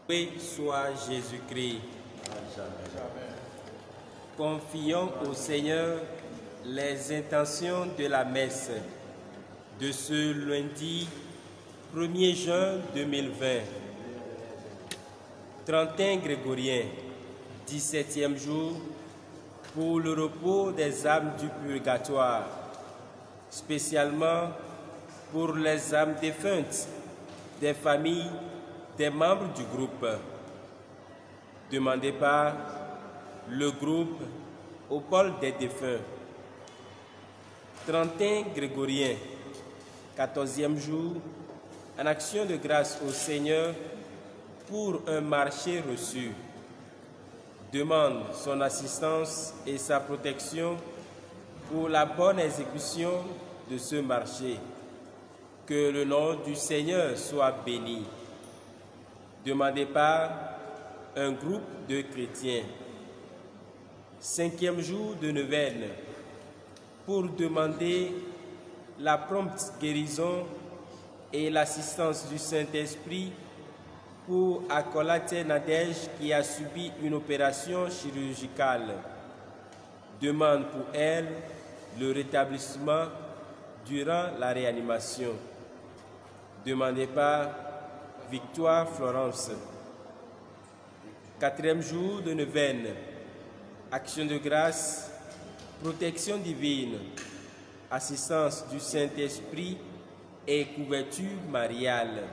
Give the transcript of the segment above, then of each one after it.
Loué soit Jésus-Christ. Confions au Seigneur les intentions de la messe de ce lundi 1er juin 2020. 31 grégorien, 17e jour pour le repos des âmes du purgatoire, spécialement pour les âmes défuntes des familles des membres du groupe. Demandé par le groupe au pôle des défunts. 31 grégorien, 14e jour, en action de grâce au Seigneur pour un marché reçu. Demande son assistance et sa protection pour la bonne exécution de ce marché. Que le nom du Seigneur soit béni. Demandé par un groupe de chrétiens. 5e jour de neuvaine pour demander la prompte guérison et l'assistance du Saint-Esprit pour Akolate Nadej qui a subi une opération chirurgicale. Demande pour elle le rétablissement durant la réanimation. Demandé par Victoire Florence. 4e jour de neuvaine. Action de grâce, protection divine, assistance du Saint-Esprit et couverture mariale.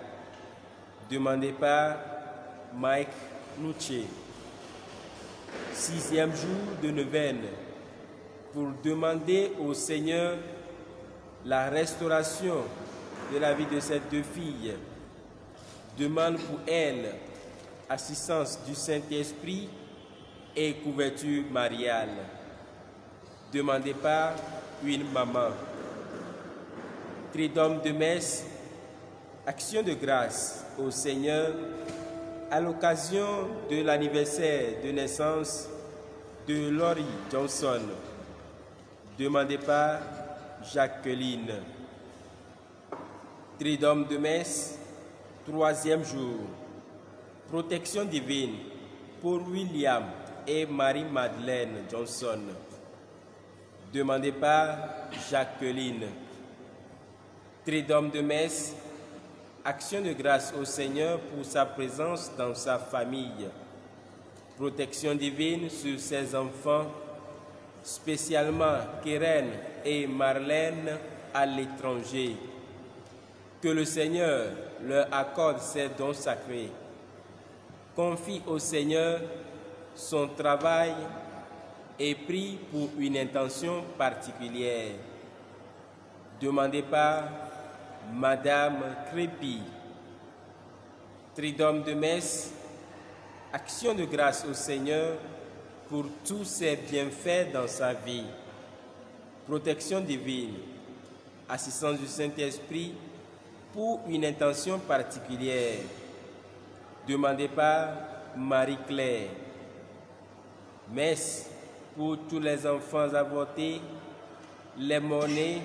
Demandé par Mike Nuche. 6e jour de neuvaine pour demander au Seigneur la restauration de la vie de ces deux filles. Demande pour elles assistance du Saint-Esprit et couverture mariale. Demandé par une maman. Triduum de messe, action de grâce au Seigneur à l'occasion de l'anniversaire de naissance de Laurie Johnson. Demandé par Jacqueline. Triduum de messe, 3e jour. Protection divine pour William et Marie-Madeleine Johnson. Demandé par Jacqueline. Triduum de messe, action de grâce au Seigneur pour sa présence dans sa famille. Protection divine sur ses enfants, spécialement Keren et Marlène à l'étranger. Que le Seigneur leur accorde ses dons sacrés. Confie au Seigneur son travail et prie pour une intention particulière. Demandé par Madame Crépy. Triduum de messe, action de grâce au Seigneur pour tous ses bienfaits dans sa vie. Protection divine, assistance du Saint-Esprit pour une intention particulière. Demandé par Marie-Claire. Messe pour tous les enfants avortés, les monnaies,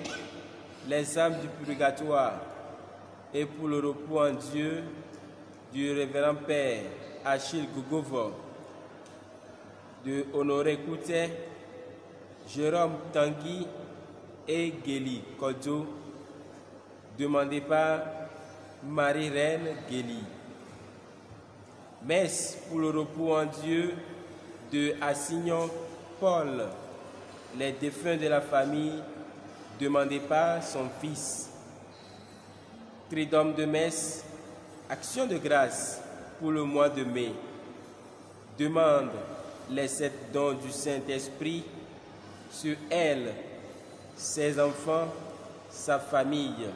les âmes du purgatoire et pour le repos en Dieu du révérend Père Achille Gougovo, de Honoré Kouté, Jérôme Tanguy et Gély Kodzo. Demandé par Marie-Reine Gély. Messe pour le repos en Dieu de Assignon Paul, les défunts de la famille, demandé par son fils. Triduum de messe, action de grâce pour le mois de mai. Demande les 7 dons du Saint-Esprit sur elle, ses enfants, sa famille.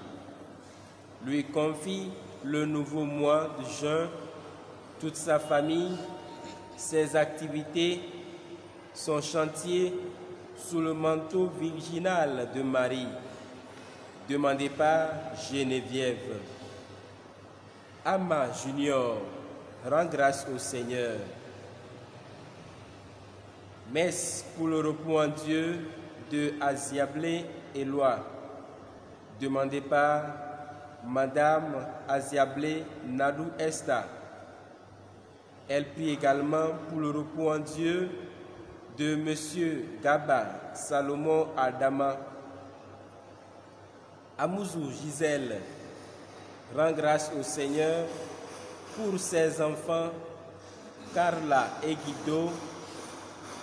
Lui confie le nouveau mois de juin, toute sa famille, ses activités, son chantier sous le manteau virginal de Marie. Demandé par Geneviève. Amma Junior, rend grâce au Seigneur. Messe pour le repos en Dieu de Aziablé Éloi. Demandé par Madame Aziablé Nadou Esta. Elle prie également pour le repos en Dieu de M. Gaba Salomon Adama. Amouzou Gisèle rend grâce au Seigneur pour ses enfants Carla et Guido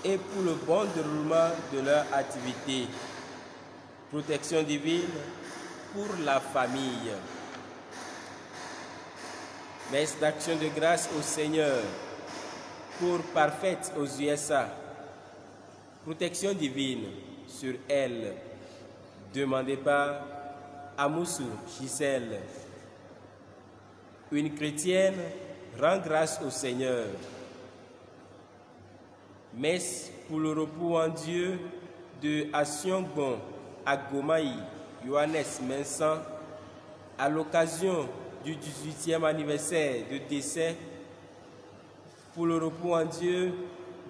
et pour le bon déroulement de leur activité. Protection divine pour la famille. Messe d'action de grâce au Seigneur pour Parfaite aux USA. Protection divine sur elle. Demandez par Amoussou Gisèle. Une chrétienne rend grâce au Seigneur. Messe pour le repos en Dieu de Asiongbon Agomaï Johannes Vincent à l'occasion du 18e anniversaire de décès. Pour le repos en Dieu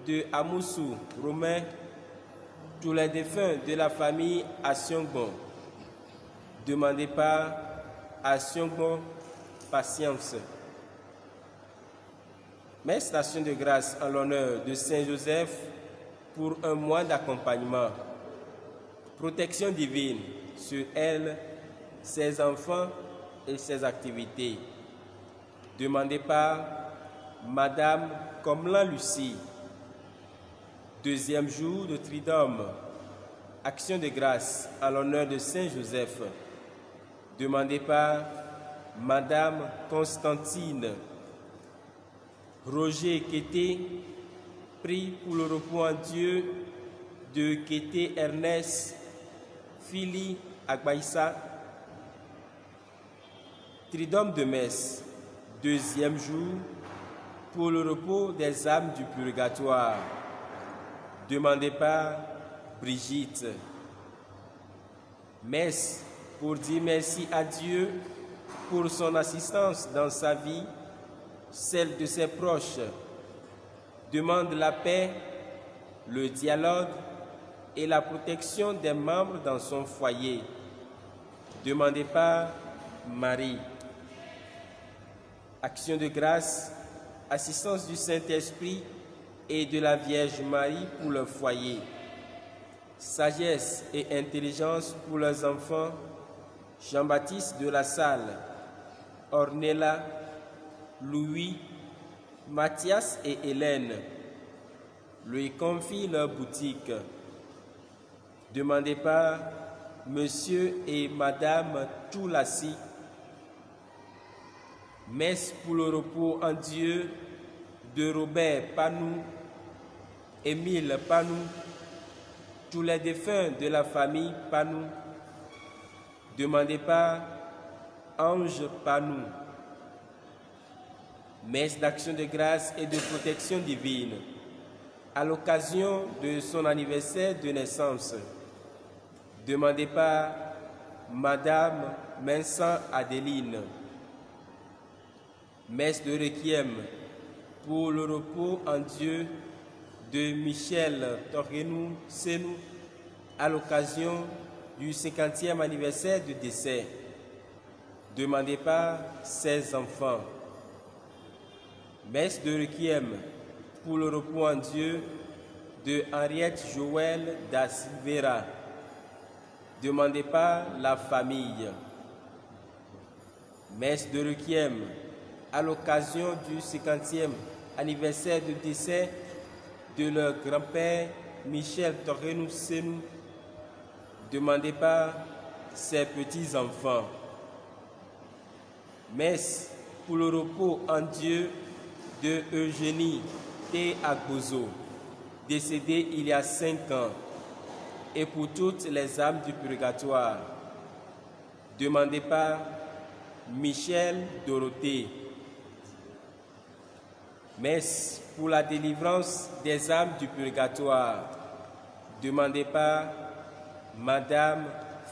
de Amoussou Romain, tous les défunts de la famille Asiongbon. Demandez par Asiongbon Patience. Messe d'action de grâce en l'honneur de Saint Joseph pour un mois d'accompagnement. Protection divine sur elle, ses enfants et ses activités. Demandez par Madame Comlan Lucie. Deuxième jour de Tridome. Action de grâce en l'honneur de Saint Joseph. Demandez par Madame Constantine. Roger Kété prie pour le repos en Dieu de Kété Ernest Fili Agbaïssa. Tridome de messe, deuxième jour, pour le repos des âmes du purgatoire. Demandez par Brigitte. Messe pour dire merci à Dieu pour son assistance dans sa vie, celle de ses proches. Demande la paix, le dialogue et la protection des membres dans son foyer. Demandez par Marie. Action de grâce, assistance du Saint-Esprit et de la Vierge Marie pour leur foyer. Sagesse et intelligence pour leurs enfants, Jean-Baptiste de la Salle, Ornella, Louis, Mathias et Hélène. Lui confie leur boutique. Demandez par Monsieur et Madame Toulassi. Messe pour le repos en Dieu de Robert Panou, Émile Panou, tous les défunts de la famille Panou. Demandez par Ange Panou. Messe d'action de grâce et de protection divine à l'occasion de son anniversaire de naissance. Demandez par Madame Vincent Adeline. Messe de requiem pour le repos en Dieu de Michel Torrenou Senou à l'occasion du 50e anniversaire de décès. Demandez par ses enfants. Messe de requiem pour le repos en Dieu de Henriette Joël da Silveira. Demandez par la famille. Messe de requiem à l'occasion du 50e anniversaire de décès de leur grand-père Michel Torrenou Senou. Demandez par ses petits-enfants. Messe pour le repos en Dieu de Eugénie T. Agbozo, décédée il y a 5 ans, et pour toutes les âmes du purgatoire. Demandez par Michel Dorothée. Messe pour la délivrance des âmes du purgatoire. Demandez par Madame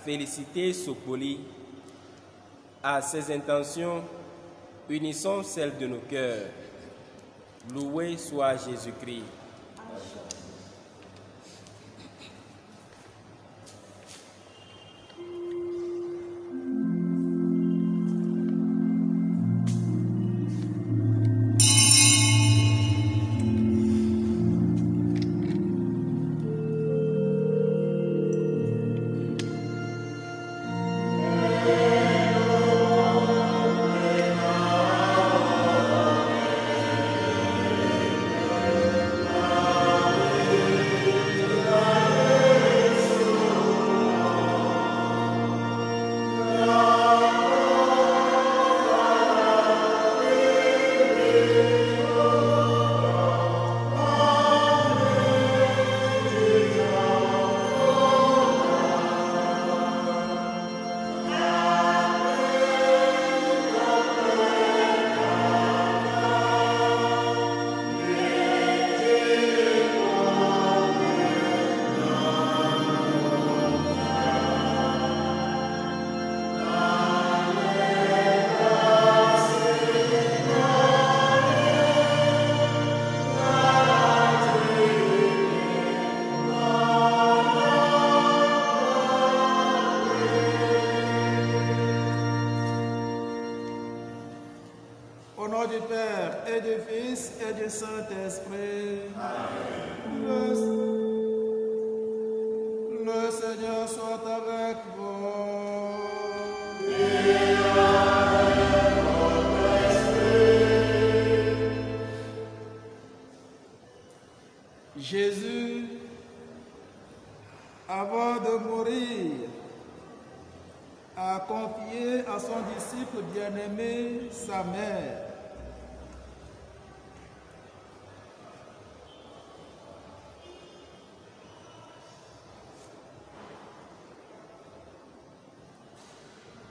Félicité Sopoli. À ces intentions, unissons celles de nos cœurs. Loué soit Jésus-Christ. du Père et du Fils et du Saint-Esprit. Le Seigneur soit avec vous. Et avec votre esprit. Jésus, avant de mourir, a confié à son disciple bien-aimé sa mère.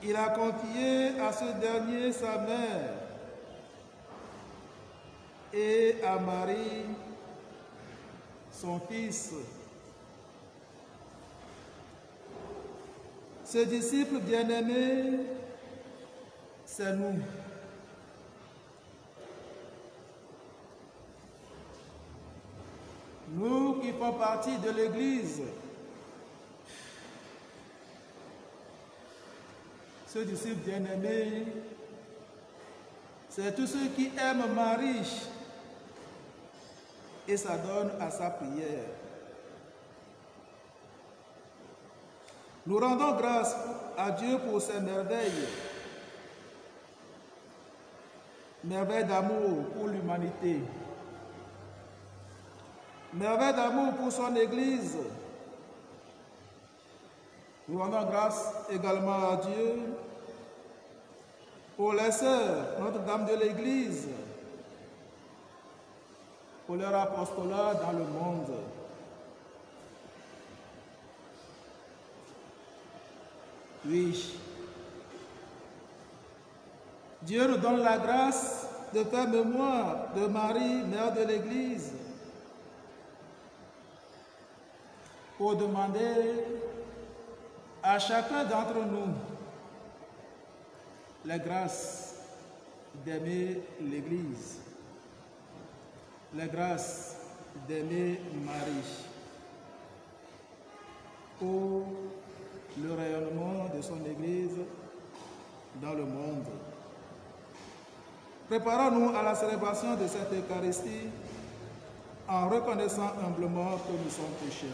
Il a confié à ce dernier sa mère et à Marie son fils. Ce disciple bien-aimé, c'est nous. Nous qui faisons partie de l'Église. Ce disciple bien-aimé, c'est tous ceux qui aiment Marie et s'adonnent à sa prière. Nous rendons grâce à Dieu pour ses merveilles. Merveilles d'amour pour l'humanité. Merveilles d'amour pour son Église. Nous rendons grâce également à Dieu pour les sœurs, Notre-Dame de l'Église, pour leur apostolat dans le monde. Oui, Dieu nous donne la grâce de faire mémoire de Marie, mère de l'Église, pour demander à chacun d'entre nous la grâce d'aimer l'Église, la grâce d'aimer Marie, pour le rayonnement de son Église dans le monde. Préparons-nous à la célébration de cette Eucharistie en reconnaissant humblement que nous sommes pécheurs.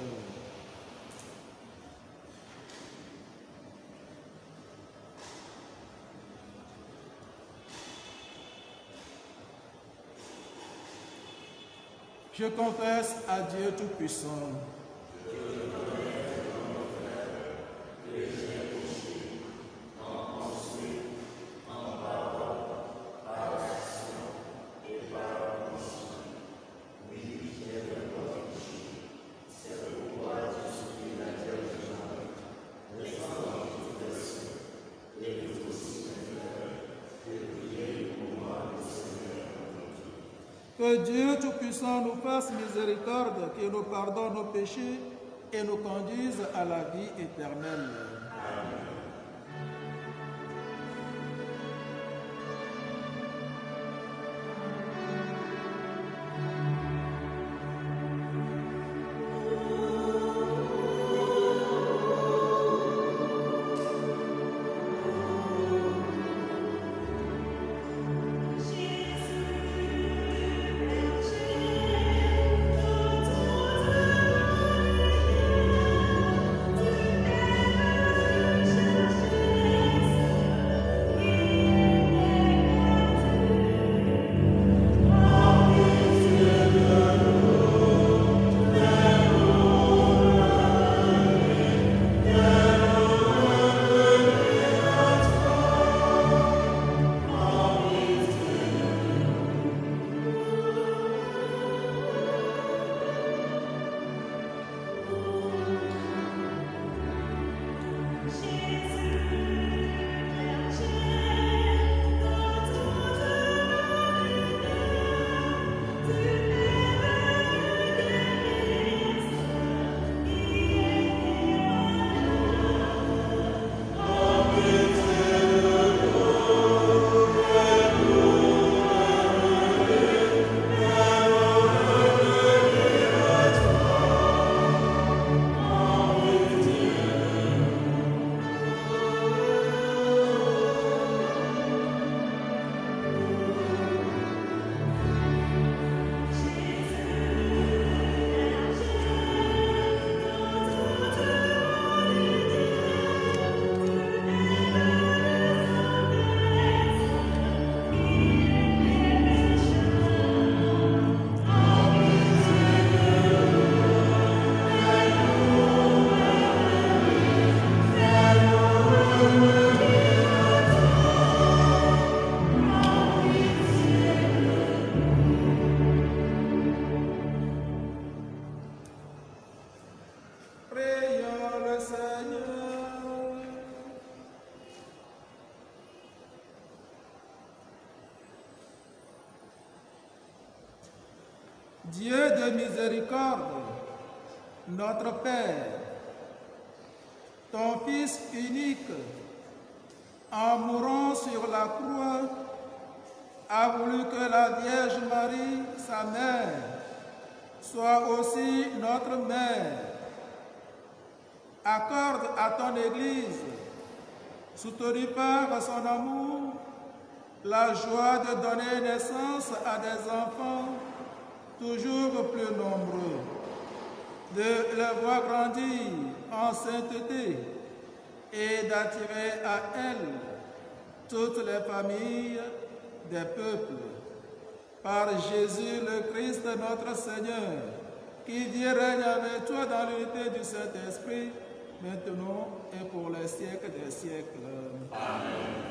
Je confesse à Dieu Tout-Puissant. Que Dieu Tout-Puissant nous fasse miséricorde, qu'il nous pardonne nos péchés et nous conduise à la vie éternelle. Amen. Thank you. Dieu de miséricorde, notre Père, ton Fils unique, en mourant sur la croix, a voulu que la Vierge Marie, sa mère, soit aussi notre mère. Accorde à ton Église, soutenue par son amour, la joie de donner naissance à des enfants toujours plus nombreux, de les voir grandir en sainteté et d'attirer à elle toutes les familles des peuples. Par Jésus le Christ notre Seigneur, qui vit et règne avec toi dans l'unité du Saint-Esprit, maintenant et pour les siècles des siècles. Amen.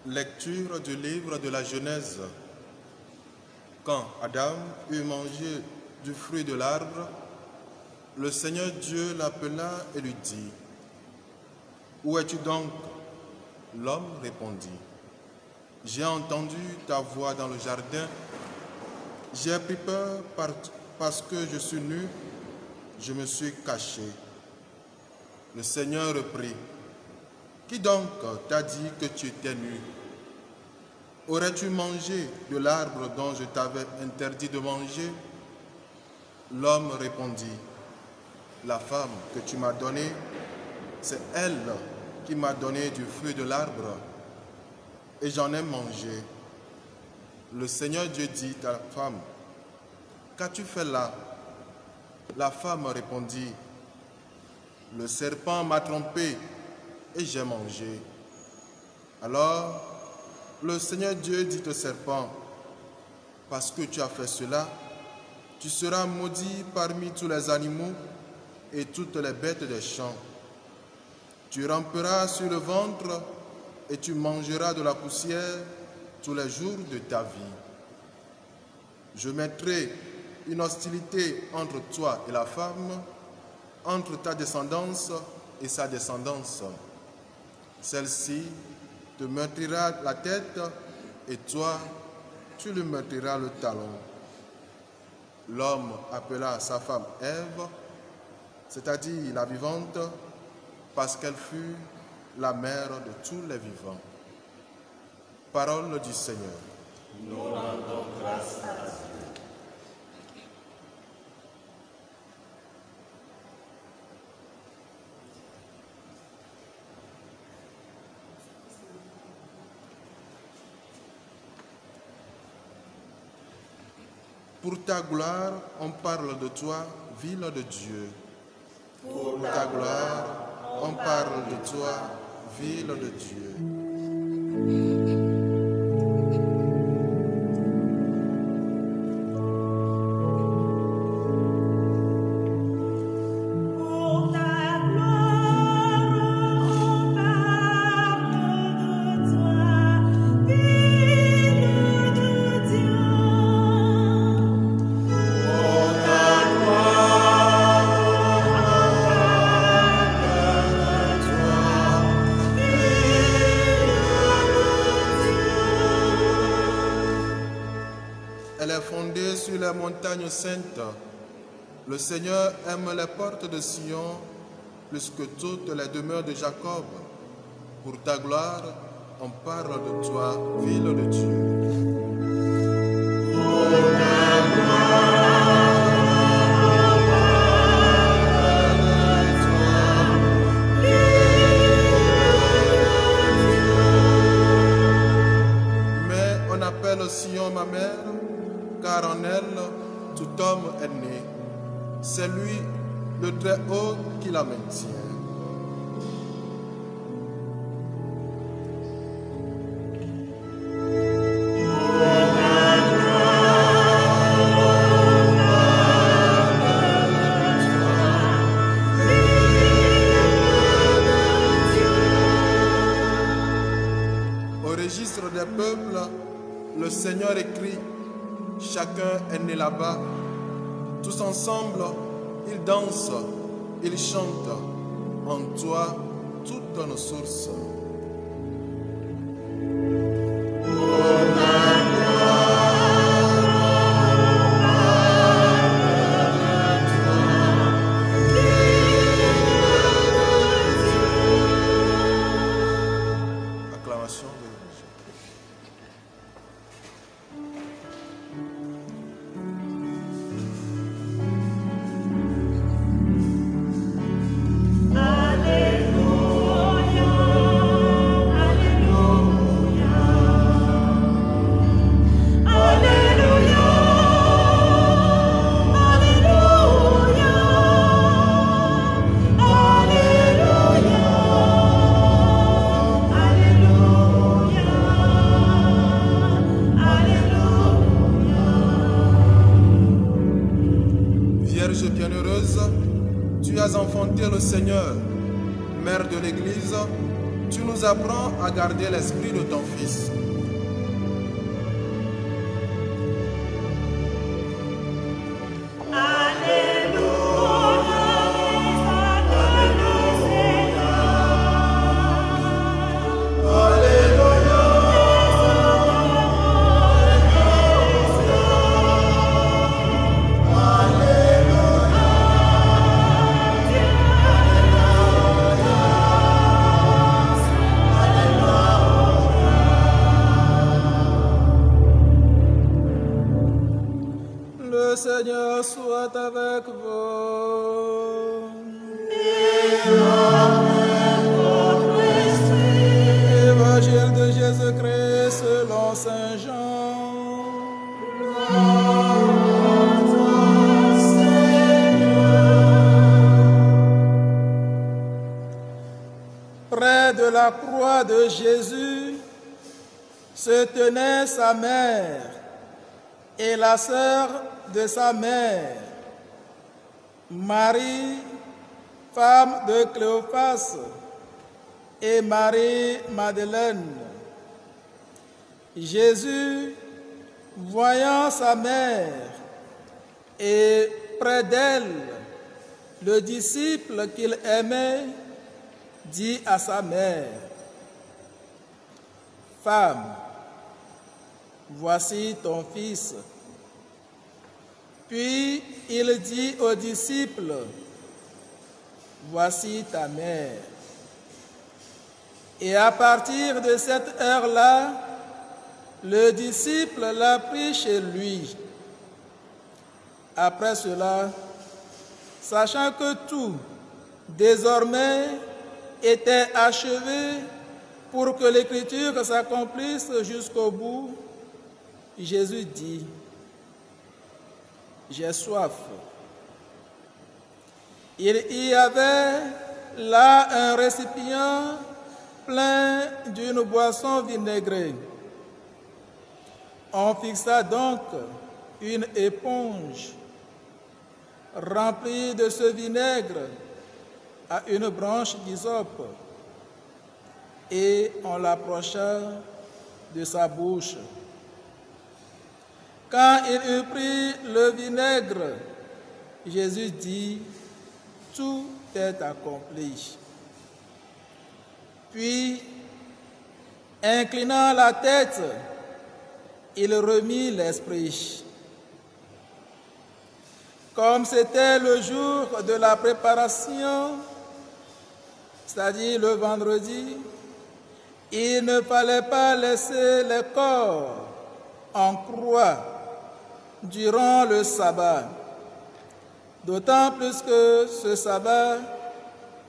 Lecture du livre de la Genèse. Quand Adam eut mangé du fruit de l'arbre, le Seigneur Dieu l'appela et lui dit, « Où es-tu donc » L'homme répondit, « J'ai entendu ta voix dans le jardin. J'ai pris peur parce que je suis nu, je me suis caché. » Le Seigneur reprit, « Qui donc t'a dit que tu étais nu? Aurais-tu mangé de l'arbre dont je t'avais interdit de manger » L'homme répondit, « La femme que tu m'as donnée, c'est elle qui m'a donné du fruit de l'arbre, et j'en ai mangé. » Le Seigneur Dieu dit à la femme, « Qu'as-tu fait là » La femme répondit, « Le serpent m'a trompé et j'ai mangé. » Alors, le Seigneur Dieu dit au serpent, « Parce que tu as fait cela, tu seras maudit parmi tous les animaux et toutes les bêtes des champs. Tu ramperas sur le ventre et tu mangeras de la poussière tous les jours de ta vie. Je mettrai une hostilité entre toi et la femme, entre ta descendance et sa descendance. Celle-ci te meurtrira la tête et toi, tu lui meurtriras le talon. » L'homme appela sa femme Ève, c'est-à-dire la vivante, parce qu'elle fut la mère de tous les vivants. Parole du Seigneur. Nous rendons grâce à Dieu. Pour ta gloire, on parle de toi, ville de Dieu. Pour ta gloire, on parle de toi, ville de Dieu. Montagne sainte, le Seigneur aime les portes de Sion plus que toutes les demeures de Jacob. Pour ta gloire, on parle de toi, ville de Dieu. Pour ta gloire, on parle de toi, ville de Dieu. Mais on appelle Sion ma mère, car en elle, tout homme est né. C'est lui, le Très-Haut, qui la maintient. peuple, le Seigneur écrit, chacun est né là-bas. Tous ensemble, ils dansent, ils chantent. En toi, toutes nos sources. Vierge bienheureuse, tu as enfanté le Seigneur. Mère de l'Église, tu nous apprends à garder l'esprit de ton Fils. Le Seigneur soit avec vous. Évangile de Jésus-Christ selon Saint Jean. Près de la croix de Jésus se tenait sa mère et la sœur de sa mère, Marie, femme de Cléophas, et Marie-Madeleine. Jésus, voyant sa mère et près d'elle le disciple qu'il aimait, dit à sa mère, « Femme, voici ton fils. » Puis il dit aux disciples, « Voici ta mère. » Et à partir de cette heure-là, le disciple l'a pris chez lui. Après cela, sachant que tout, désormais, était achevé pour que l'Écriture s'accomplisse jusqu'au bout, Jésus dit, « J'ai soif. » Il y avait là un récipient plein d'une boisson vinaigrée. On fixa donc une éponge remplie de ce vinaigre à une branche d'hysope et on l'approcha de sa bouche. Quand il eut pris le vinaigre, Jésus dit, « Tout est accompli. » Puis, inclinant la tête, il remit l'esprit. Comme c'était le jour de la préparation, c'est-à-dire le vendredi, il ne fallait pas laisser les corps en croix durant le sabbat, d'autant plus que ce sabbat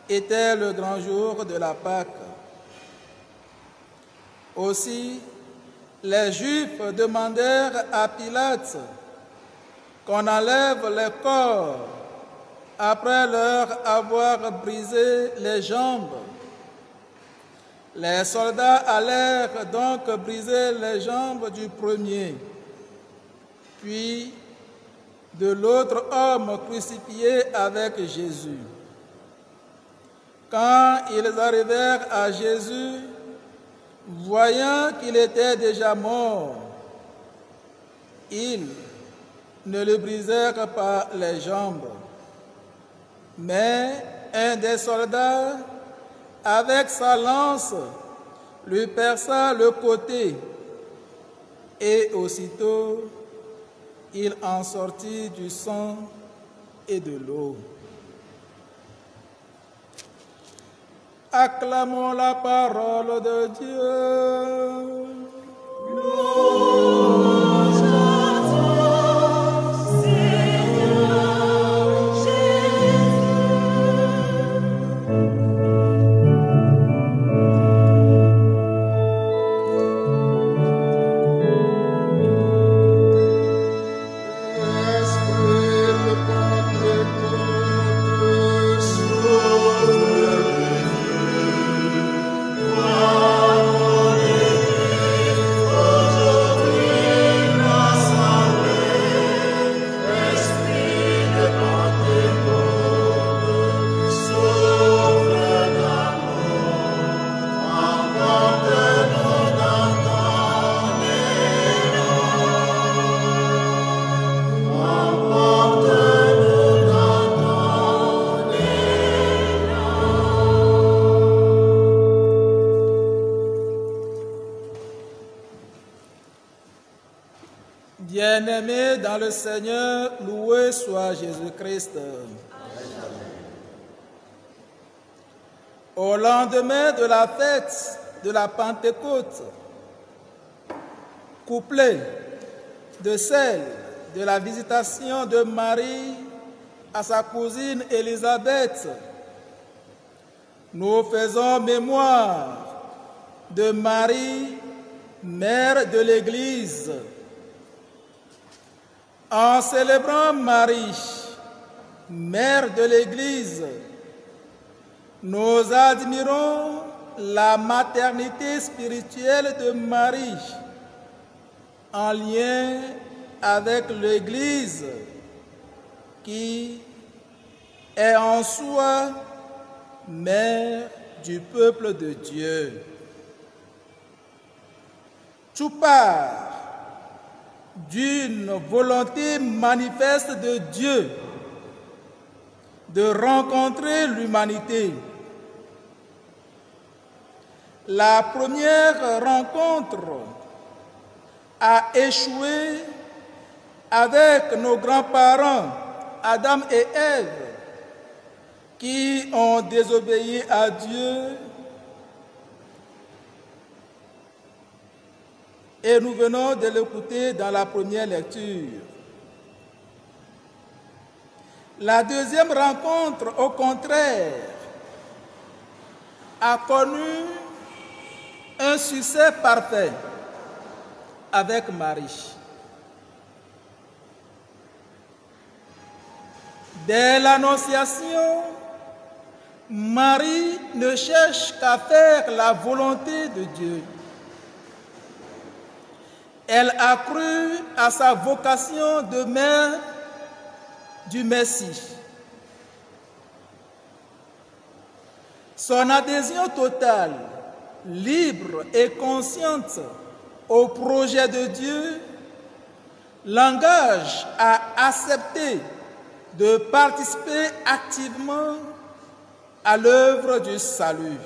était le grand jour de la Pâque. Aussi, les Juifs demandèrent à Pilate qu'on enlève les corps après leur avoir brisé les jambes. Les soldats allèrent donc briser les jambes du premier, puis de l'autre homme crucifié avec Jésus. Quand ils arrivèrent à Jésus, Voyant qu'il était déjà mort, ils ne le brisèrent pas les jambes, mais un des soldats, avec sa lance, lui perça le côté, et aussitôt il en sortit du sang et de l'eau. Acclamons la parole de Dieu. Louange à toi, Seigneur Jésus. Bien-aimés dans le Seigneur, loué soit Jésus-Christ. Au lendemain de la fête de la Pentecôte, couplée de celle de la visitation de Marie à sa cousine Élisabeth, nous faisons mémoire de Marie, mère de l'Église. En célébrant Marie, mère de l'Église, nous admirons la maternité spirituelle de Marie en lien avec l'Église qui est en soi mère du peuple de Dieu. Tout part d'une volonté manifeste de Dieu de rencontrer l'humanité. La première rencontre a échoué avec nos grands-parents, Adam et Ève, qui ont désobéi à Dieu. Et nous venons de l'écouter dans la première lecture. La deuxième rencontre, au contraire, a connu un succès parfait avec Marie. Dès l'Annonciation, Marie ne cherche qu'à faire la volonté de Dieu. Elle a cru à sa vocation de mère du Messie. Son adhésion totale, libre et consciente au projet de Dieu l'engage à accepter de participer activement à l'œuvre du salut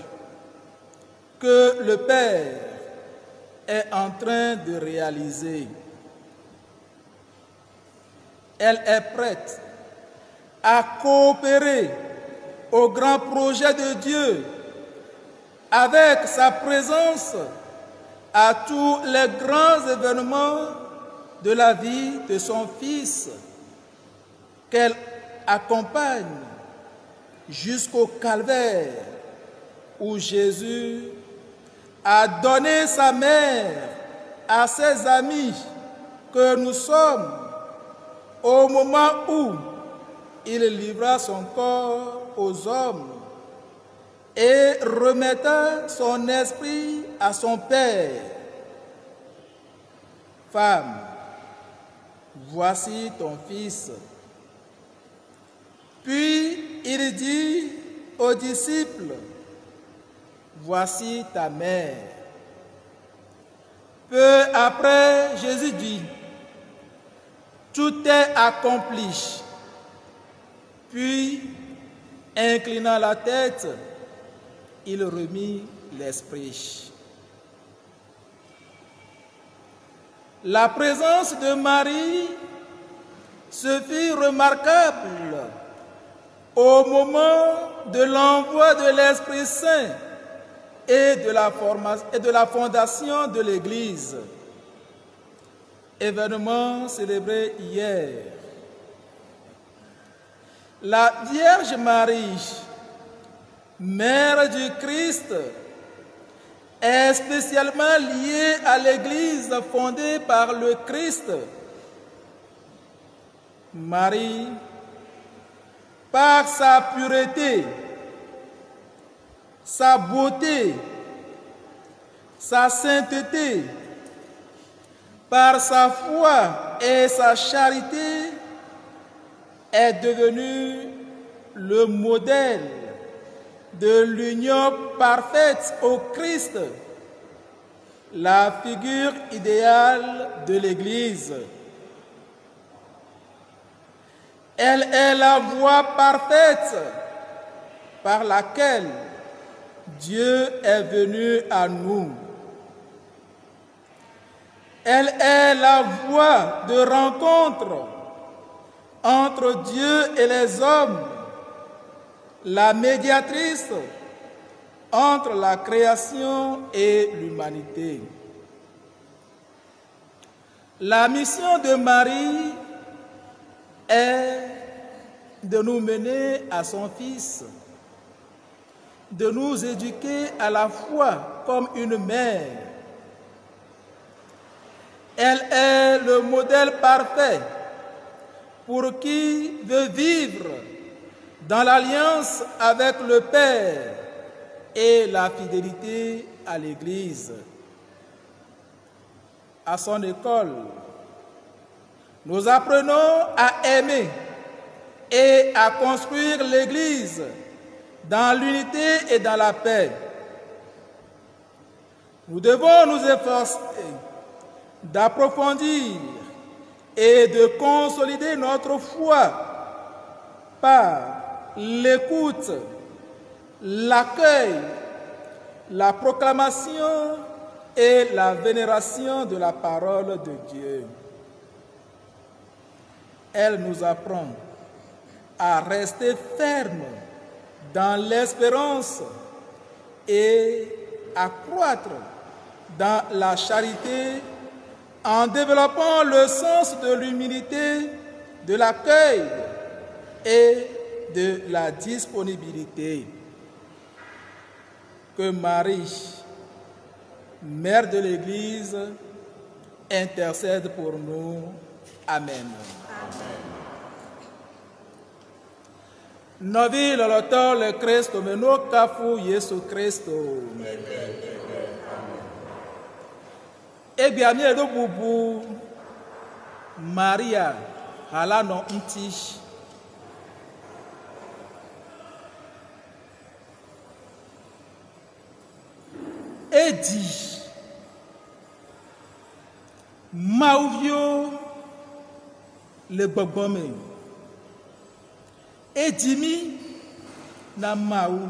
que le Père est en train de réaliser. Elle est prête à coopérer au grand projet de Dieu avec sa présence à tous les grands événements de la vie de son Fils qu'elle accompagne jusqu'au calvaire où Jésus a donné sa mère à ses amis que nous sommes au moment où il livra son corps aux hommes et remettra son esprit à son Père. Femme, voici ton fils. Puis il dit aux disciples, voici ta mère. Peu après, Jésus dit, « Tout est accompli. » Puis, inclinant la tête, il remit l'esprit. La présence de Marie se fit remarquable au moment de l'envoi de l'Esprit Saint et de la fondation de l'Église, événement célébré hier. La Vierge Marie, Mère du Christ, est spécialement liée à l'Église fondée par le Christ. Marie, par sa pureté, sa beauté, sa sainteté, par sa foi et sa charité, est devenue le modèle de l'union parfaite au Christ, la figure idéale de l'Église. Elle est la voie parfaite par laquelle Dieu est venu à nous. Elle est la voie de rencontre entre Dieu et les hommes, la médiatrice entre la création et l'humanité. La mission de Marie est de nous mener à son Fils, de nous éduquer à la foi comme une mère. Elle est le modèle parfait pour qui veut vivre dans l'alliance avec le Père et la fidélité à l'Église. À son école, nous apprenons à aimer et à construire l'Église dans l'unité et dans la paix. Nous devons nous efforcer d'approfondir et de consolider notre foi par l'écoute, l'accueil, la proclamation et la vénération de la parole de Dieu. Elle nous apprend à rester fermes dans l'espérance et à croître dans la charité en développant le sens de l'humilité, de l'accueil et de la disponibilité. Que Marie, Mère de l'Église, intercède pour nous. Amen. Novi loloto le Cristo meno kafu Yesu Cristo. Ebiami edo bubu Maria halano nti. Edi Mauvio le bogbome. Edimi na mau.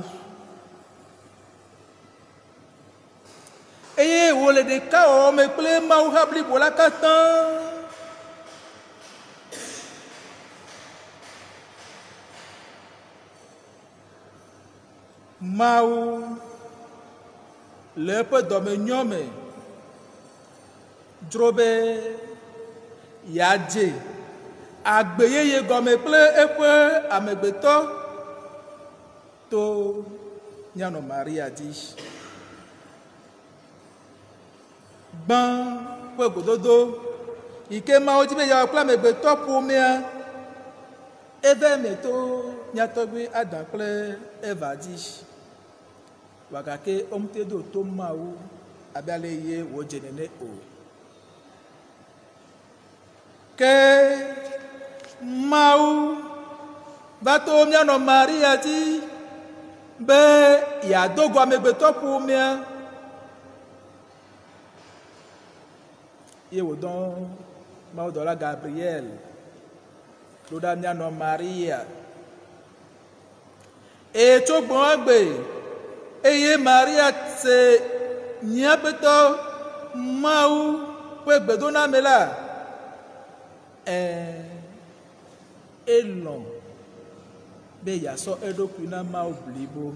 Eye wole de ka o me ple mau habli bola katan. Mau le pe dome nyome. Drobe yadje. Agbeyeye gome ple epe amegbeto to nyano Maria di. Ban pe gododo ike ma ojibe ya pla amegbeto pomea eve meto nyatogbe Adam ple Eva di. Wakake omte do to mawu abale ye wo jenene o. Ke mau bato mia no Maria di be ya dogo amegbeto pomea ye wòdɔn mawudɔla Gabriel ɖo ɖa mianɔ Maria eye tso gbɔn egbe eye Maria se míaƒetɔ Mawu ƒe gbedoname la elɔ̃ be yeasɔ eɖokui na Mawu blibo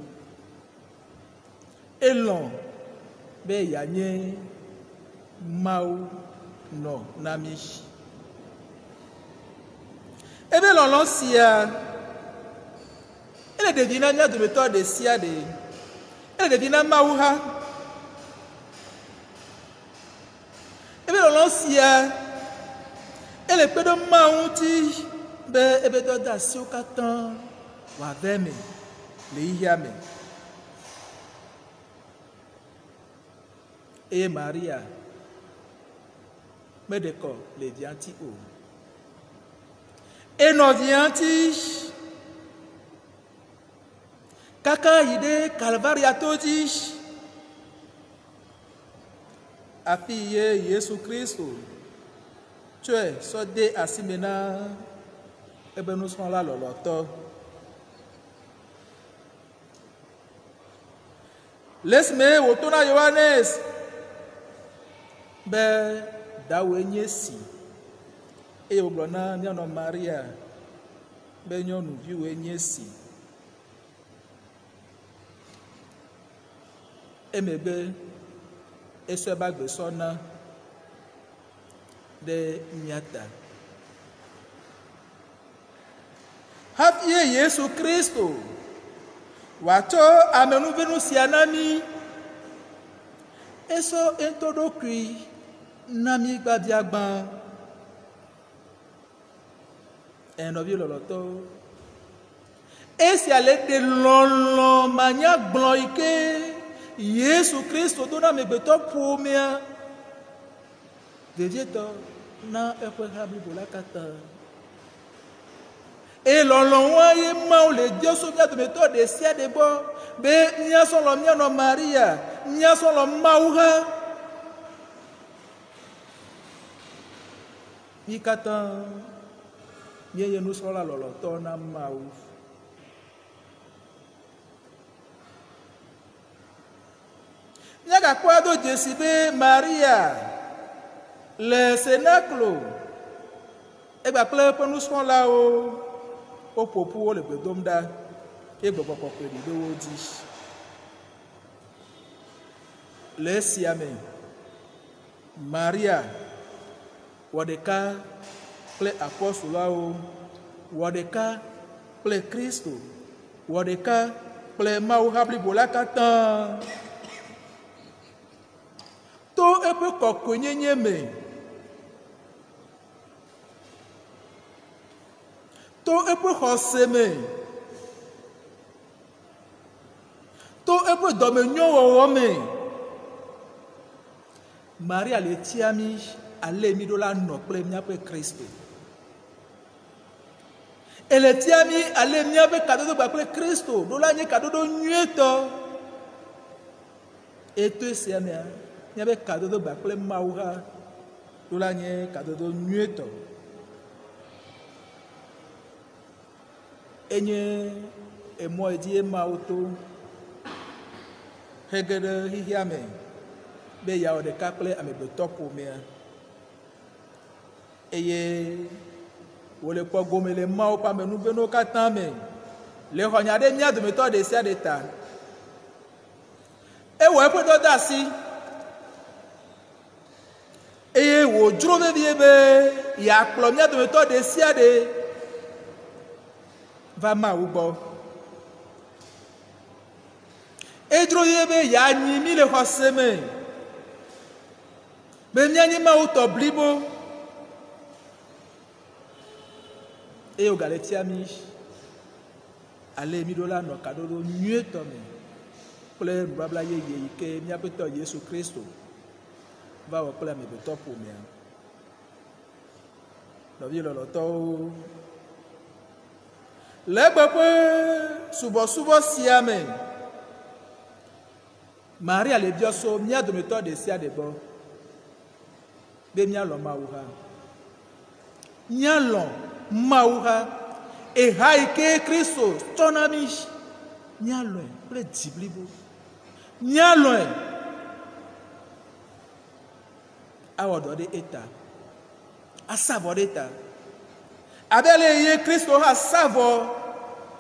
elɔ̃ be yeanye Mawu nɔ na mi ebe lɔlɔ sia ele ɖevi na mía dometɔ ɖe sia ɖe ele ɖevi na Mawu ha ebe lɔlɔ sia ele kpe ɖe Mawu ŋuti be ebe dɔ de asiwo katã wòave me le yiyia me eye Maria meɖe kɔ le via ŋuti o enɔ via ŋuti kaka yi ɖe Calvaria to dzi afi ye Yesu Kristo tsɔe sɔ de asime na ebe nusrɔ̃la lɔlɔtɔ le esime wòto na Yohanes be dawoe nye esi eye wògblɔ na mianɔ Maria be nyɔnuviwoe nye esi emegbe esɔ ebe agbesɔ na ɖe miata hafi Yesu Kristo wòatsɔ amenuvenu sia na mi esɔ eŋutɔɖokui na mi gbabiagbã enɔvi lɔlɔtɔ esia le ɖe lɔlɔ manyagblɔ yi ke Yesu Kristo do na amegbetɔ ƒomea vevietɔ na eƒe ha blibo la katã eye lɔlɔ̃woa ye Mawu le Jesu mía dometɔ ɖe sia ɖe gbɔ be míasɔlɔ míanɔ Maria míasɔlɔ Mawu ha mi katã míeye nusrɔ̃la lɔlɔtɔ na Mawu míagakpɔ do dzesi be Maria le senaklo egba kple eƒe nusrɔ̃lawo woƒoƒu wo le gbe dom ɖa eye Gbɔgbɔ Kɔkɔe ɖi ɖe wo dzi le esia me Maria wɔ ɖeka kple apɔstolawo wɔ ɖeka kple Kristo wɔ ɖeka kple Mawu ha blibo la katã to eƒe kɔkɔenyenye me to eƒe xɔse me to eƒe dɔmenyowɔwɔ me Maria le tia mi ale mi ɖo la nɔ kple míaƒe Kristo ele tia mi ale míaƒe kadodo gba kple Kristo ɖo la nye kadodo nyuietɔ eto esia mea míaƒe kadodo gba kple Mawu hã ɖo la nye kadodo nyuietɔ enye emɔ dzi ye Mawu to hege ɖe xixia me be yeawɔ ɖeka kple amegbetɔ ƒomea eye wòle kpɔ gome le Mawu ƒe amenuvenuwo katã me le xɔnya ɖe mía dometɔ ɖe sia ɖe ta ewɔ eƒe dɔdeasi eye wòdzro vevie be yeakplɔ mía dometɔ ɖe sia ɖe va Mawu gbɔ edzro vie be yeanyi mi le xɔse me be míanyi Mawu tɔ blibo eye wògale tia mi ale mi ɖo la nɔ kaɖoɖo nyuietɔ me kple nubabla yeye yi ke míaƒe tɔ Yesu Kristo va wɔ kple amegbetɔ ƒomea nɔvi lɔlɔtɔwo le egbe ƒe subɔsubɔ sia me Maria le biɔso mía dometɔ ɖe sia ɖe gbɔ be mialɔ Mawu hã. Mialɔ Mawu hã. Eha yi ke Kristo tsɔ na mi, mialɔe kple dzi blibo. Mialɔe awɔ dɔ ɖe eta, asa vɔ ɖe eta. Abe le ye Kristo hã sa vɔ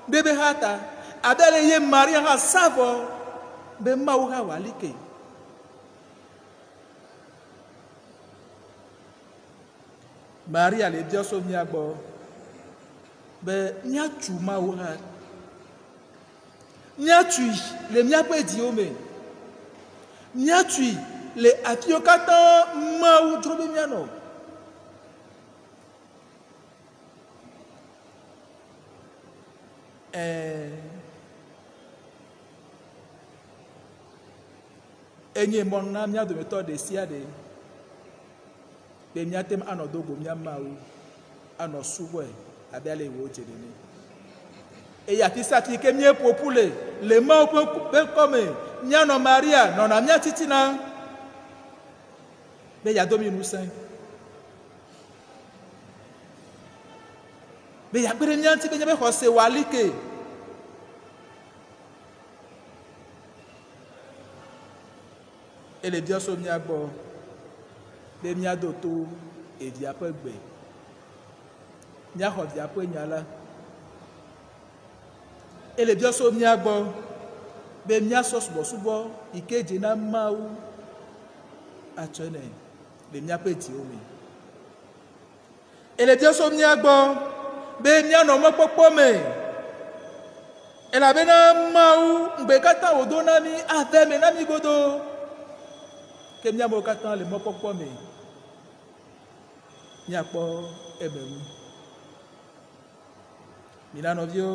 ɖe be ha ta, abe le ye Maria hã sa vɔ be Mawu hã wòali ke. Maria le biɔ so mia gbɔ be míatsu Mawu hã, míatsui le míaƒe dziwo me, míatsui le afiwo katã Mawu dzro be míanɔ. Enye mɔ na mía dometɔ ɖe sia ɖe be míate anɔ do go mía Mawu, anɔ subɔe abe ale wo dze nene. Eye afi sia afi ke míeƒoƒu le Mawu ƒe kɔme, míanɔ Maria nɔna mía titina be yeado mi ŋusẽ, be yeakpe ɖe mía ŋuti be míaƒe xɔse wòali ke. Ele biɔ so mía gbɔ be míado to evia ƒe gbe, míaxɔ via ƒe nya la. Ele biɔ so mía gbɔ be míasɔ subɔsubɔ yi ke dze na Mawu atsɔe nɛ le míaƒe dziwo me. Ele biɔ so mía gbɔ be míanɔ mɔkpɔkpɔ me, elabena Mawu ŋgbe katã wòdo na mí ave me na mí godoo, ke míamewo katã le mɔkpɔkpɔ me, míakpɔ eme ŋu. Mina nɔviwo,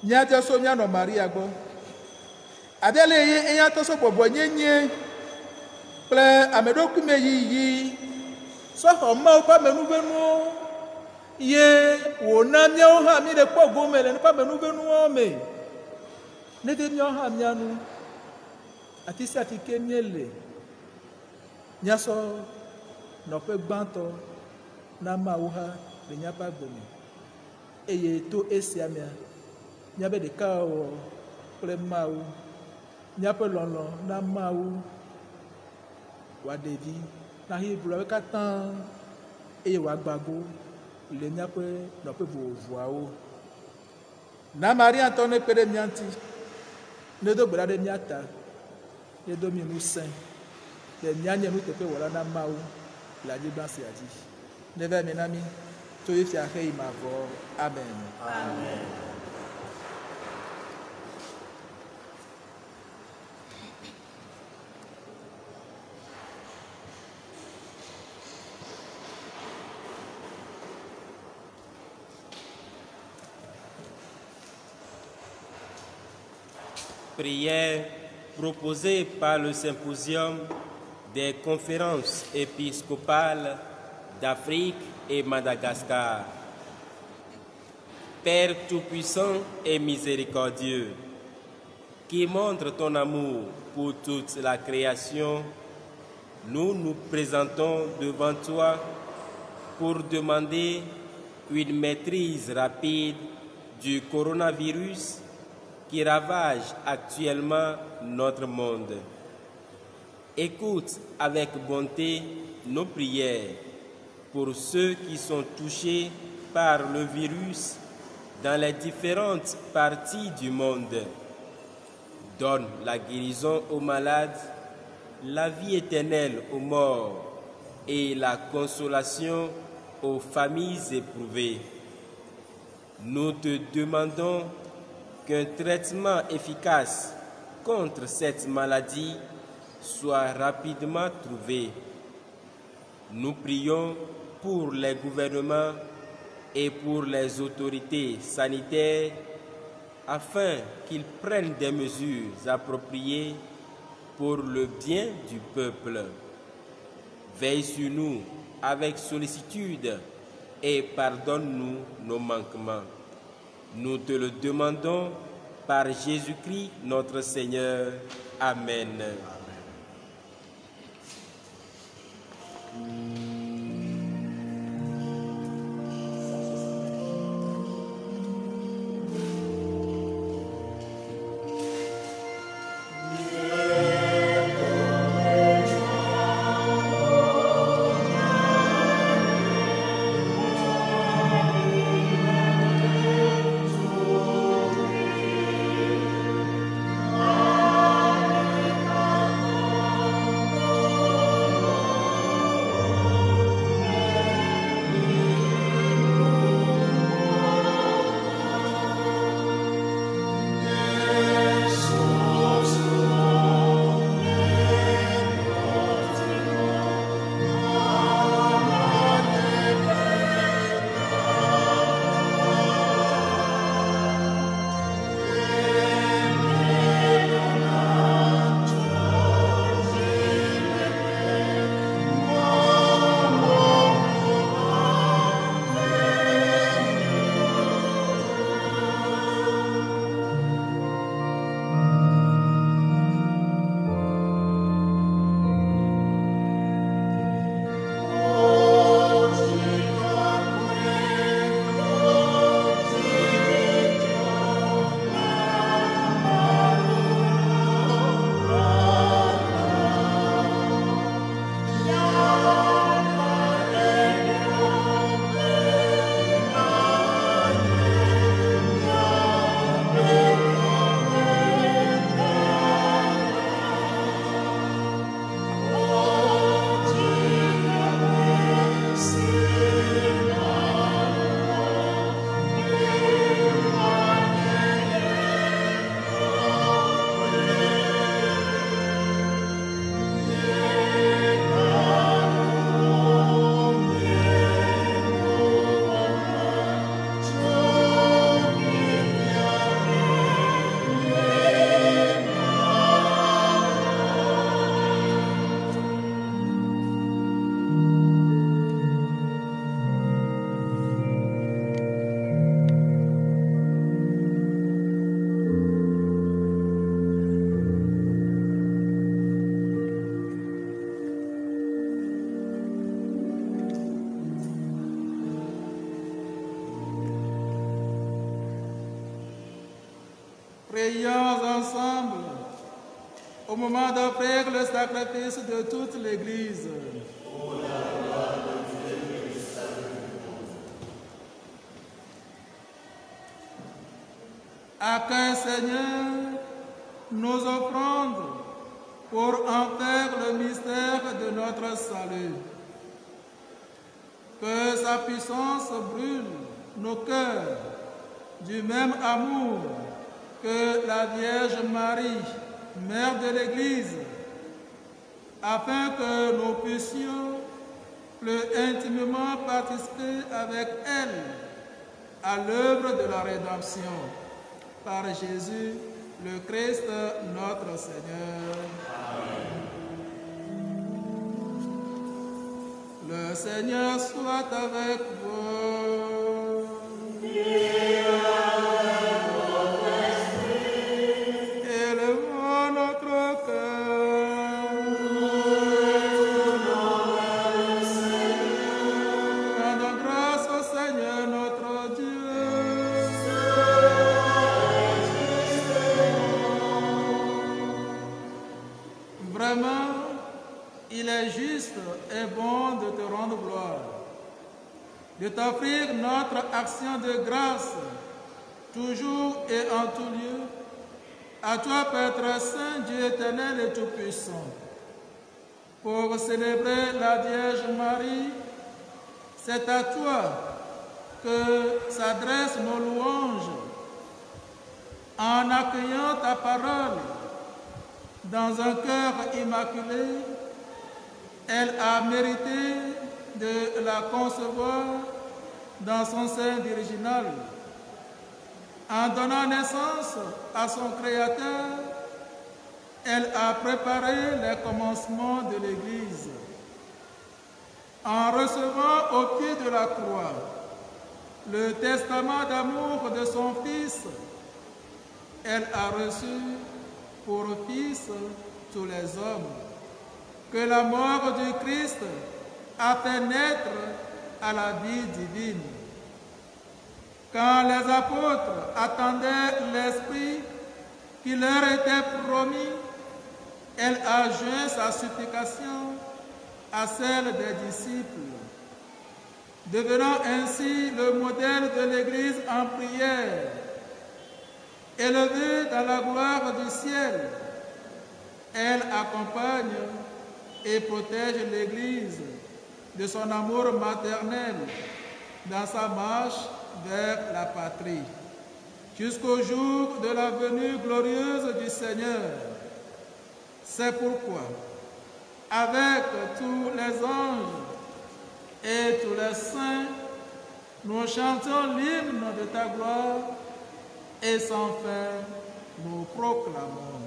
míabiɔ so míanɔ Maria gbɔ, abe ale ye eya tɔ so bɔbɔ nyenye kple ameɖokuime yiyi sɔxɔ Mawu ƒe amenuvenuwo ye wòna míawo hã mí le kpɔ gome le ƒe amenuvenuwo me, ne be míawo hã míanu afi sia afi ke míele míasɔ nɔƒe gbãtɔ na Mawu hã le míaƒe agbe me, eye to esia mea míabe ɖekawɔwɔ kple Mawu, míaƒe lɔlɔ̃ na Mawu wòaɖevi na Hebreawo katã, eye wòagbago le míaƒe nɔƒe vovovoawo. Na Maria ŋutɔ ne kpe ɖe mía ŋuti, ne do gbe ɖa ɖe mía ta, ne do mí ŋusẽ, be míanye nuteƒewɔla na Mawu le anyigba sia dzi. Ne va eme na mí tso fifia heyi mavɔ. Amen. Amen. Prière proposée par le Symposium des conférences épiscopales d'Afrique et Madagascar. Père tout-puissant et miséricordieux, qui montre ton amour pour toute la création, nous nous présentons devant toi pour demander une maîtrise rapide du coronavirus qui ravage actuellement notre monde. Écoute avec bonté nos prières pour ceux qui sont touchés par le virus dans les différentes parties du monde. Donne la guérison aux malades, la vie éternelle aux morts et la consolation aux familles éprouvées. Nous te demandons qu'un traitement efficace contre cette maladie soit rapidement trouvé. Nous prions pour les gouvernements et pour les autorités sanitaires afin qu'ils prennent des mesures appropriées pour le bien du peuple. Veille sur nous avec sollicitude et pardonne-nous nos manquements. Nous te le demandons par Jésus-Christ notre Seigneur. Amen. Prions ensemble au moment d'offrir le sacrifice de toute l'Église. Accueille, Seigneur, nos offrandes pour en faire le mystère de notre salut. Que sa puissance brûle nos cœurs du même amour que la Vierge Marie, Mère de l'Église, afin que nous puissions plus intimement participer avec elle à l'œuvre de la rédemption. Par Jésus, le Christ, notre Seigneur. Amen. Le Seigneur soit avec vous. Et avec votre esprit. Élevons notre cœur. Le Seigneur. Rendons grâce au Seigneur notre Dieu. Vraiment, il est juste et bon de te rendre gloire, de t'offrir notre action de grâce, toujours et en tout lieu, à toi, Père très saint, Dieu éternel et tout-puissant. Pour célébrer la Vierge Marie, c'est à toi que s'adressent nos louanges, en accueillant ta parole dans un cœur immaculé. Elle a mérité de la concevoir dans son sein virginal. En donnant naissance à son Créateur, elle a préparé les commencements de l'Église. En recevant au pied de la croix le testament d'amour de son Fils, elle a reçu pour fils tous les hommes, que la mort du Christ a fait naître à la vie divine. Quand les apôtres attendaient l'Esprit qui leur était promis, elle a joint sa supplication à celle des disciples, devenant ainsi le modèle de l'Église en prière. Élevée dans la gloire du ciel, elle accompagne et protège l'Église de son amour maternel dans sa marche vers la patrie, jusqu'au jour de la venue glorieuse du Seigneur. C'est pourquoi, avec tous les anges et tous les saints, nous chantons l'hymne de ta gloire et sans fin nous proclamons.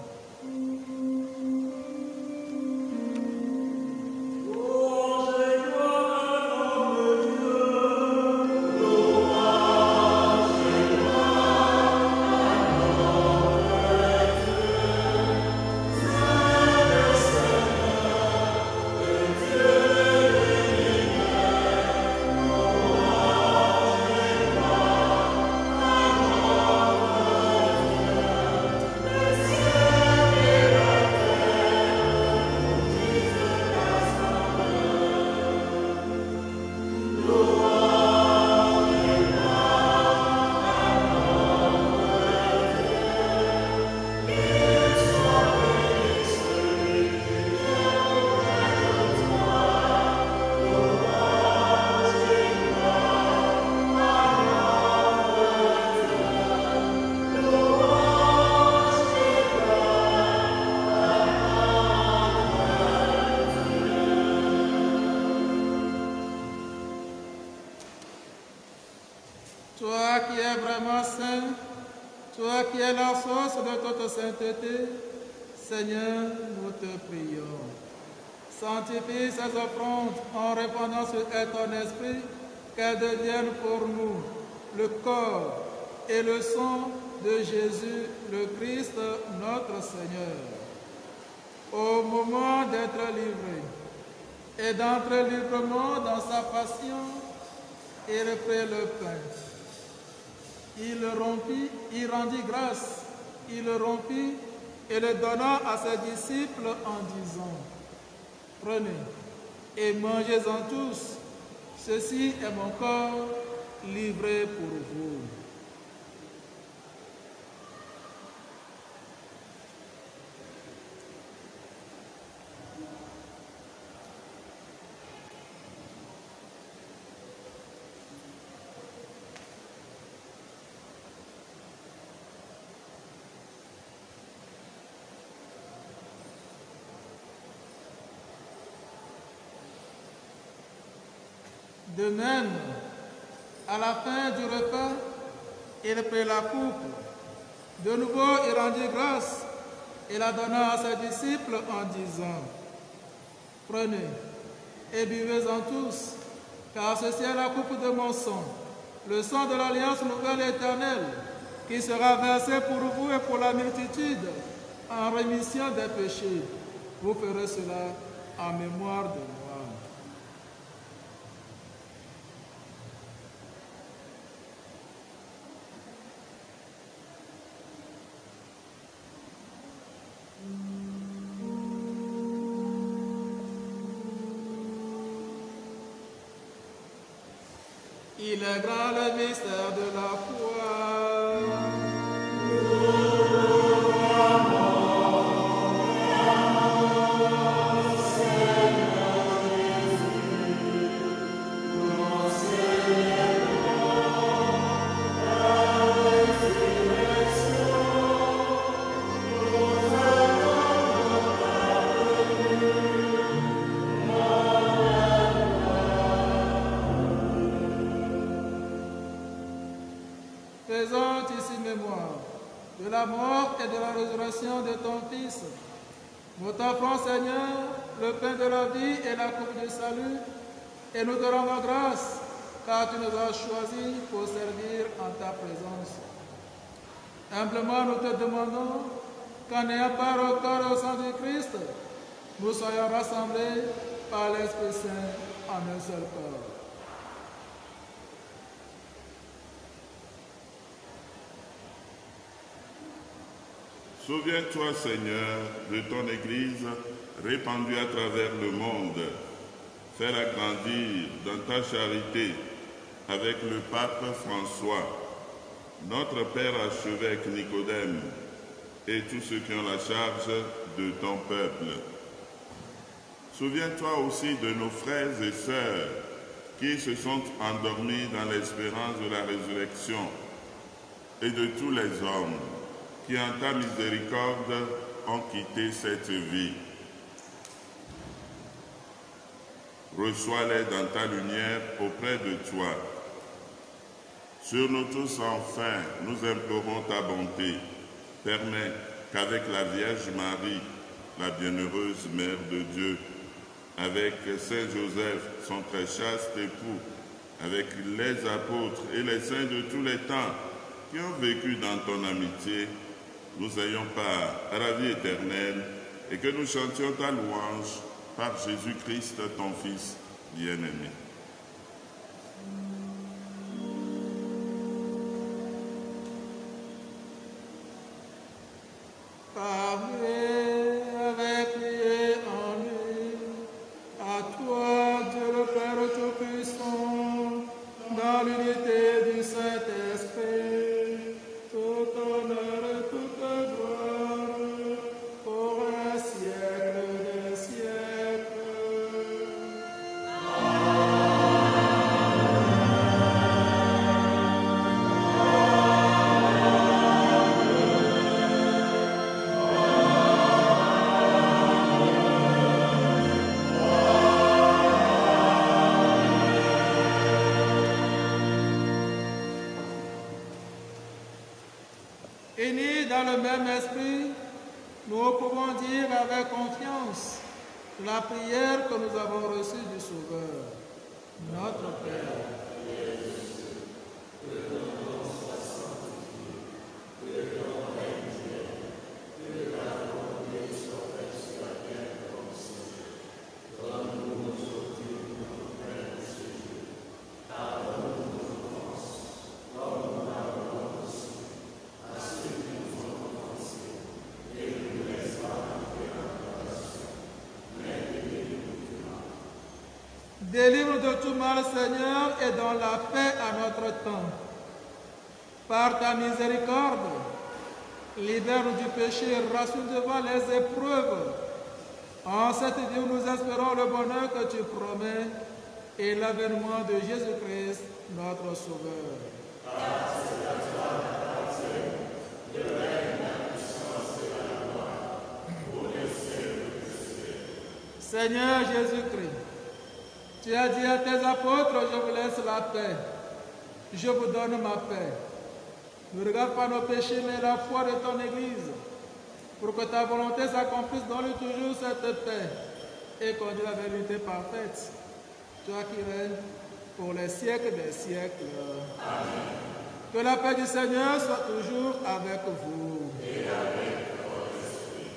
Toi qui es vraiment saint, toi qui es la source de toute sainteté, Seigneur, nous te prions. Sanctifie ces offrandes en répandant sur elle ton esprit, qu'elles deviennent pour nous le corps et le sang de Jésus, le Christ, notre Seigneur. Au moment d'être livré et d'entrer librement dans sa passion, il prit le pain. Il le rompit, il rendit grâce il le rompit et le donna à ses disciples en disant, « Prenez et mangez-en tous, ceci est mon corps livré pour vous. » De même, à la fin du repas, il prit la coupe. De nouveau, il rendit grâce et la donna à ses disciples en disant, « Prenez et buvez-en tous, car ceci est la coupe de mon sang, le sang de l'alliance nouvelle et éternelle, qui sera versé pour vous et pour la multitude en rémission des péchés. Vous ferez cela en mémoire de moi. » Il est grand le mystère de la foi. Faisons ici mémoire de la mort et de la résurrection de ton Fils. Nous t'offrons, Seigneur, le pain de la vie et la coupe du salut, et nous te rendons grâce, car tu nous as choisis pour servir en ta présence. Humblement, nous te demandons qu'en ayant part au corps et au sang du Christ, nous soyons rassemblés par l'Esprit Saint en un seul corps. Souviens-toi, Seigneur, de ton Église répandue à travers le monde. Fais-la grandir dans ta charité avec le pape François, notre Père archevêque Nicodème et tous ceux qui ont la charge de ton peuple. Souviens-toi aussi de nos frères et sœurs qui se sont endormis dans l'espérance de la résurrection et de tous les hommes qui en ta miséricorde ont quitté cette vie. Reçois-les dans ta lumière auprès de toi. Sur nous tous, enfin, nous implorons ta bonté. Permets qu'avec la Vierge Marie, la bienheureuse Mère de Dieu, avec Saint Joseph, son très chaste époux, avec les apôtres et les saints de tous les temps qui ont vécu dans ton amitié, nous ayons part à la vie éternelle et que nous chantions ta louange par Jésus-Christ, ton Fils bien-aimé. Par lui, avec lui et en lui, à toi, Dieu le Père Tout-Puissant, dans l'unité du Saint-Esprit, tout honneur et toute gloire, pour un siècle des siècles. Unis dans le même esprit, nous pouvons dire avec confiance la prière que nous avons reçue du Sauveur. Notre Père, Délivre de tout mal, Seigneur, et donne la paix à notre temps. Par ta miséricorde, libère-nous du péché et rassure devant les épreuves. En cette vie où nous espérons le bonheur que tu promets et l'avènement de Jésus-Christ, notre Sauveur. Seigneur Jésus-Christ, tu as dit à tes apôtres, je vous laisse la paix, je vous donne ma paix. Ne regarde pas nos péchés, mais la foi de ton Église, pour que ta volonté s'accomplisse, donne toujours cette paix et conduis la vérité parfaite. Toi qui règnes pour les siècles des siècles. Amen. Que la paix du Seigneur soit toujours avec vous. Et avec votre esprit.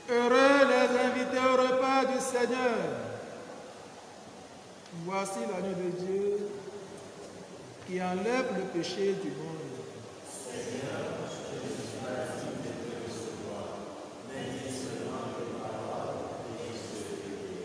Heureux les invités au repas du Seigneur. Voici l'agneau de Dieu qui enlève le péché du monde. Seigneur, je ne suis pas digne de te recevoir, mais dis seulement les paroles et je serai guéri.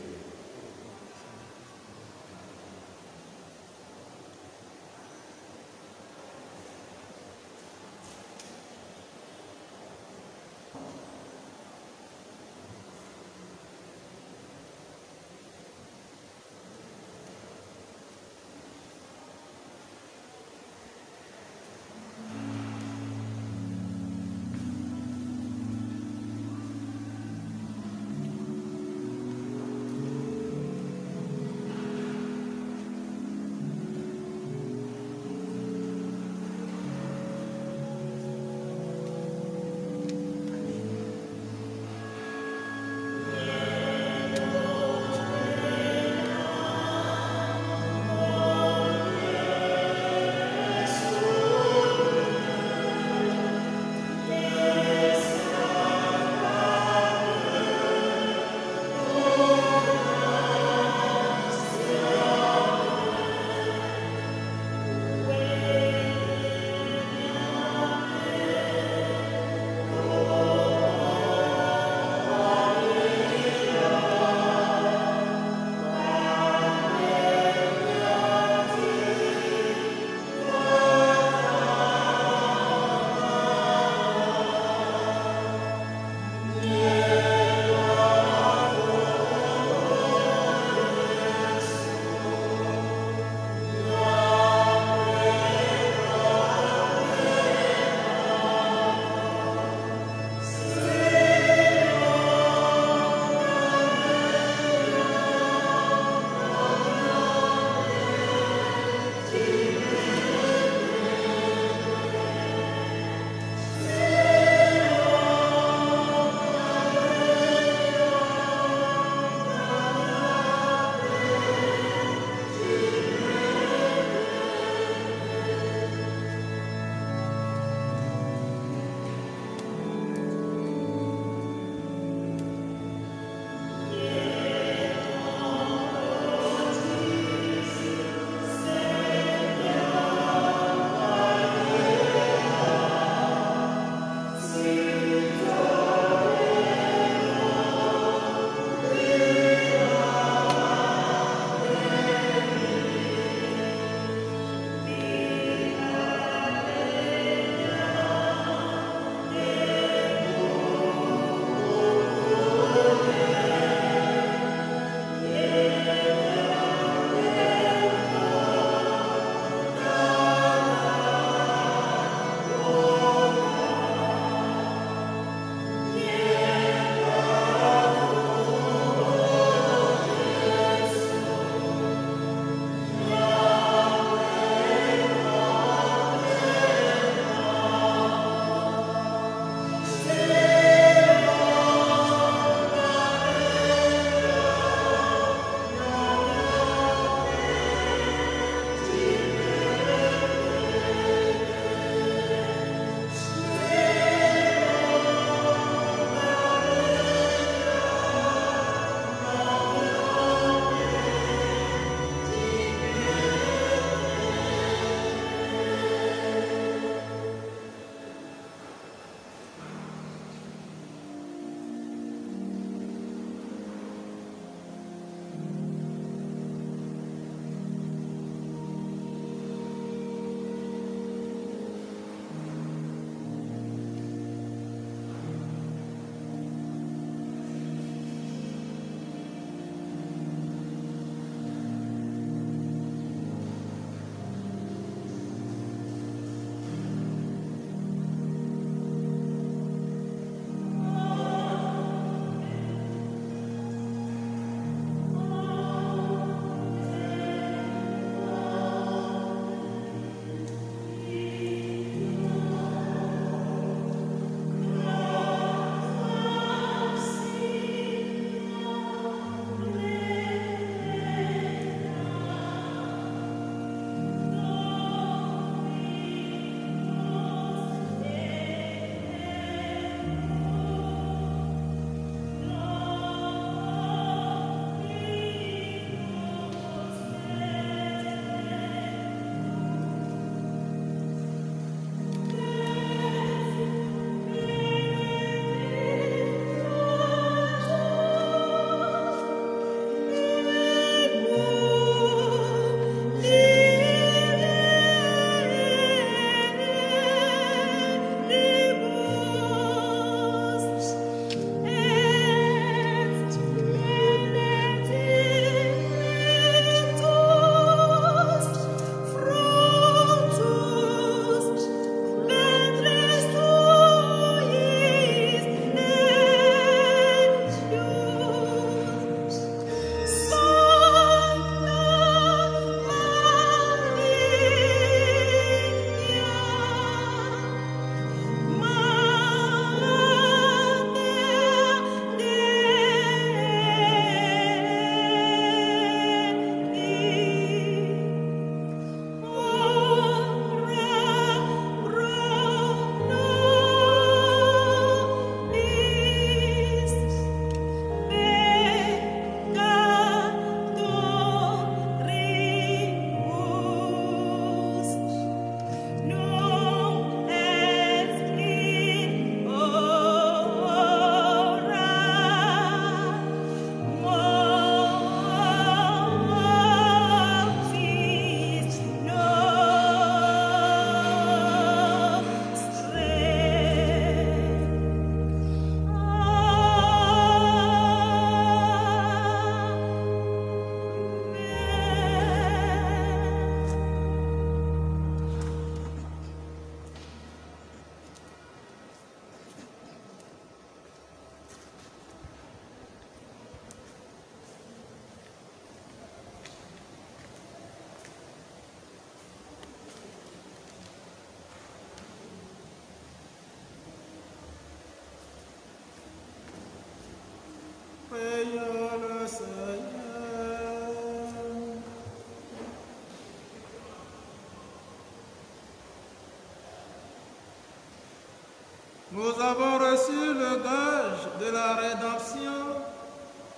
Nous avons reçu le gage de la rédemption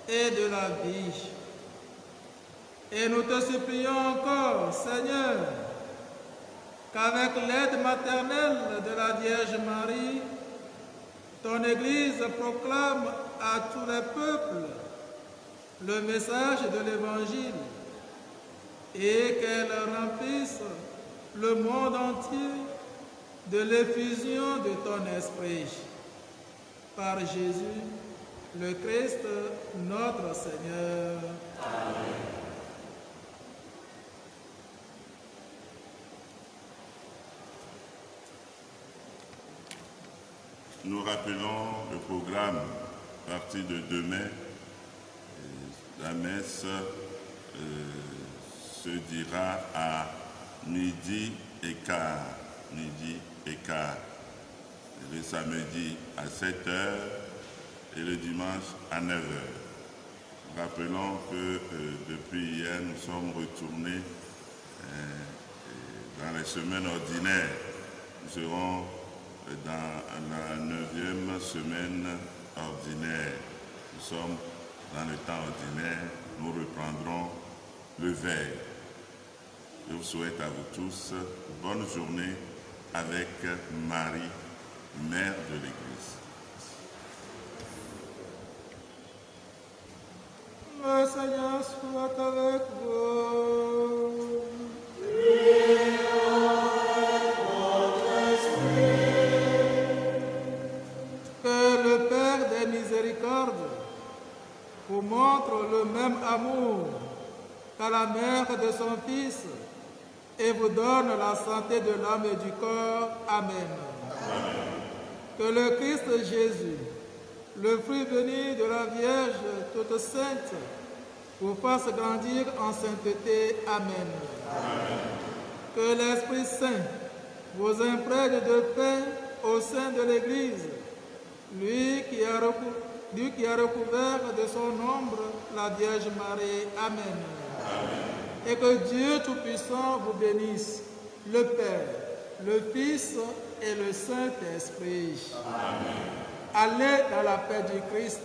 et de la vie. Et nous te supplions encore, Seigneur, qu'avec l'aide maternelle de la Vierge Marie, ton Église proclame à tous les peuples le message de l'Évangile et qu'elle remplisse le monde entier de l'effusion de ton esprit. Par Jésus, le Christ, notre Seigneur. Amen. Nous rappelons le programme à partir de demain. La messe se dira à midi et quart. Le samedi à 7h et le dimanche à 9h. Rappelons que depuis hier, nous sommes retournés dans les semaines ordinaires. Nous serons dans la 9e semaine ordinaire. Nous sommes dans le temps ordinaire. Nous reprendrons le veille. Je vous souhaite à vous tous bonne journée avec Marie, Mère de l'Église. Le Seigneur soit avec vous. Que le Père des miséricordes vous montre le même amour qu'à la mère de son Fils et vous donne la santé de l'âme et du corps. Amen. Amen. Que le Christ Jésus, le fruit béni de la Vierge toute sainte, vous fasse grandir en sainteté. Amen. Amen. Que l'Esprit Saint vous imprègne de paix au sein de l'Église, lui qui a recouvert de son ombre la Vierge Marie. Amen. Amen. Et que Dieu Tout-Puissant vous bénisse, le Père, le Fils et le Saint-Esprit. Amen. Allez dans la paix du Christ.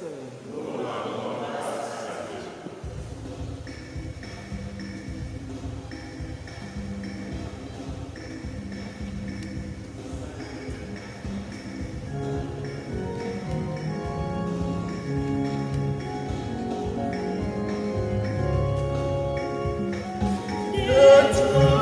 Dieu